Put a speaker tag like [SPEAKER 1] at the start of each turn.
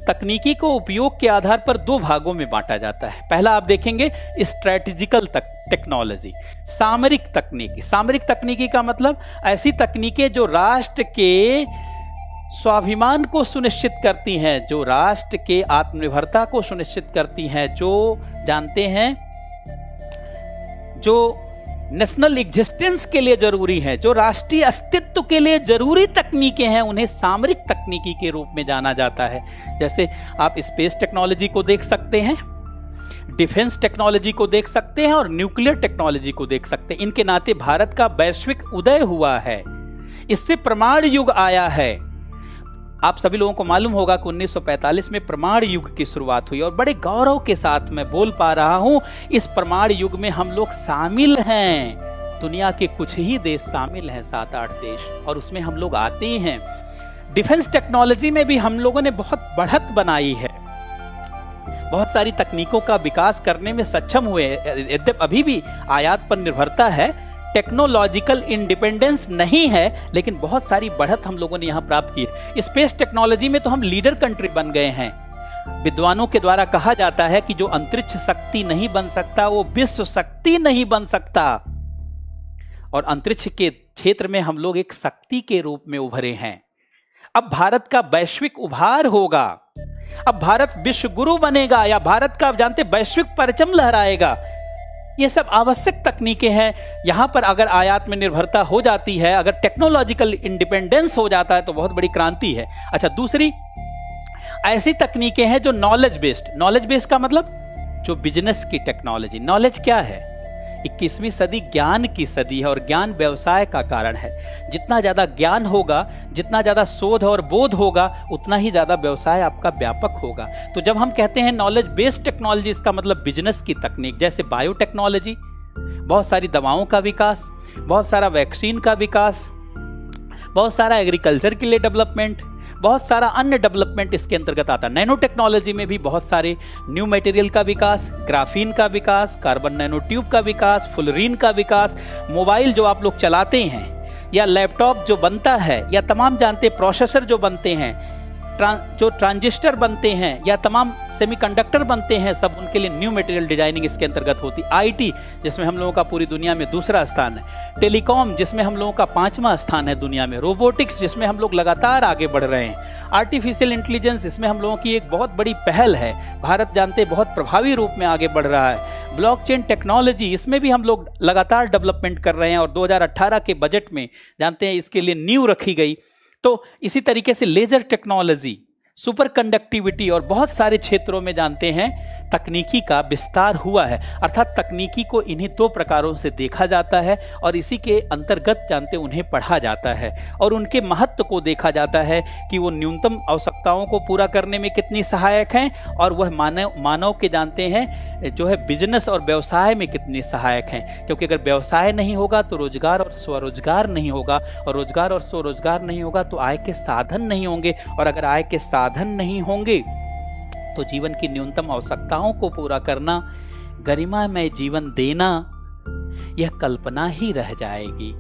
[SPEAKER 1] तकनीकी को उपयोग के आधार पर दो भागों में बांटा जाता है। पहला आप देखेंगे स्ट्रेटेजिकल टेक्नोलॉजी, सामरिक तकनीकी। सामरिक तकनीकी का मतलब ऐसी तकनीकें जो राष्ट्र के स्वाभिमान को सुनिश्चित करती हैं, जो राष्ट्र के आत्मनिर्भरता को सुनिश्चित करती हैं, जो जानते हैं जो नेशनल एग्जिस्टेंस के लिए जरूरी है, जो राष्ट्रीय अस्तित्व के लिए जरूरी तकनीकें हैं, उन्हें सामरिक तकनीकी के रूप में जाना जाता है। जैसे आप स्पेस टेक्नोलॉजी को देख सकते हैं, डिफेंस टेक्नोलॉजी को देख सकते हैं और न्यूक्लियर टेक्नोलॉजी को देख सकते हैं। इनके नाते भारत का वैश्विक उदय हुआ है, इससे परमाणु युग आया है। आप सभी लोगों को मालूम होगा कि 1945 में परमाणु युग की शुरुआत हुई और बड़े गौरव के साथ मैं बोल पा रहा हूं, इस परमाणु युग में हम लोग शामिल हैं। दुनिया के कुछ ही देश शामिल हैं, 7-8 देश, और उसमें हम लोग आते हैं। डिफेंस टेक्नोलॉजी में भी हम लोगों ने बहुत बढ़त बनाई है, बहुत सारी तकनीकों का विकास करने में सक्षम हुए। यद्यपि अभी भी आयात पर निर्भरता है, टेक्नोलॉजिकल इंडिपेंडेंस नहीं है, लेकिन बहुत सारी बढ़त हम लोगों ने यहां प्राप्त की है। स्पेस टेक्नोलॉजी में तो हम लीडर कंट्री बन गए हैं। विद्वानों के द्वारा कहा जाता है कि जो अंतरिक्ष शक्ति नहीं बन सकता वो विश्व शक्ति नहीं बन सकता, और अंतरिक्ष के क्षेत्र में हम लोग एक शक्ति के रूप में उभरे हैं। अब भारत का वैश्विक उभार होगा, अब भारत विश्व गुरु बनेगा, या भारत का जानते वैश्विक परचम लहराएगा। ये सब आवश्यक तकनीकें हैं। यहां पर अगर आयात में निर्भरता हो जाती है, अगर टेक्नोलॉजिकल इंडिपेंडेंस हो जाता है तो बहुत बड़ी क्रांति है। अच्छा, दूसरी ऐसी तकनीकें हैं जो नॉलेज बेस्ड। नॉलेज बेस्ड का मतलब जो बिजनेस की टेक्नोलॉजी। नॉलेज क्या है? 21वीं सदी ज्ञान की सदी है और ज्ञान व्यवसाय का कारण है। जितना ज्यादा ज्ञान होगा, जितना ज्यादा शोध और बोध होगा, उतना ही ज्यादा व्यवसाय आपका व्यापक होगा। तो जब हम कहते हैं नॉलेज बेस्ड टेक्नोलॉजी, इसका मतलब बिजनेस की तकनीक, जैसे बायोटेक्नोलॉजी, बहुत सारी दवाओं का विकास, बहुत सारा वैक्सीन का विकास, बहुत सारा एग्रीकल्चर के लिए डेवलपमेंट, बहुत सारा अन्य डेवलपमेंट इसके अंतर्गत आता है। नैनो टेक्नोलॉजी में भी बहुत सारे न्यू मटेरियल का विकास, ग्राफीन का विकास, कार्बन नैनो ट्यूब का विकास, फुलरीन का विकास, मोबाइल जो आप लोग चलाते हैं, या लैपटॉप जो बनता है, या तमाम जानते प्रोसेसर जो बनते हैं, जो ट्रांजिस्टर बनते हैं, या तमाम सेमीकंडक्टर बनते हैं, सब उनके लिए न्यू मटेरियल डिजाइनिंग इसके अंतर्गत होती। आईटी, जिसमें हम लोगों का पूरी दुनिया में दूसरा स्थान है। टेलीकॉम, जिसमें हम लोगों का 5वां स्थान है दुनिया में। रोबोटिक्स, जिसमें हम लोग लगातार आगे बढ़ रहे हैं। आर्टिफिशियल इंटेलिजेंस, इसमें हम लोगों की एक बहुत बड़ी पहल है। भारत जानते बहुत प्रभावी रूप में आगे बढ़ रहा है। ब्लॉकचेन टेक्नोलॉजी, इसमें भी हम लोग लगातार डेवलपमेंट कर रहे हैं और 2018 के बजट में जानते हैं इसके लिए नींव रखी गई। तो इसी तरीके से लेजर टेक्नोलॉजी, सुपर कंडक्टिविटी और बहुत सारे क्षेत्रों में जानते हैं तकनीकी का विस्तार हुआ है। अर्थात तकनीकी को इन्हीं 2 प्रकारों से देखा जाता है और इसी के अंतर्गत जानते उन्हें पढ़ा जाता है और उनके महत्व को देखा जाता है कि वो न्यूनतम आवश्यकताओं को पूरा करने में कितनी सहायक हैं और वह मानव के जानते हैं जो है बिजनेस और व्यवसाय में कितनी सहायक हैं। क्योंकि अगर व्यवसाय नहीं होगा तो रोजगार और स्वरोजगार नहीं होगा, और रोजगार और स्वरोजगार नहीं होगा तो आय के साधन नहीं होंगे, और अगर आय के साधन नहीं होंगे तो जीवन की न्यूनतम आवश्यकताओं को पूरा करना, गरिमामय जीवन देना, यह कल्पना ही रह जाएगी।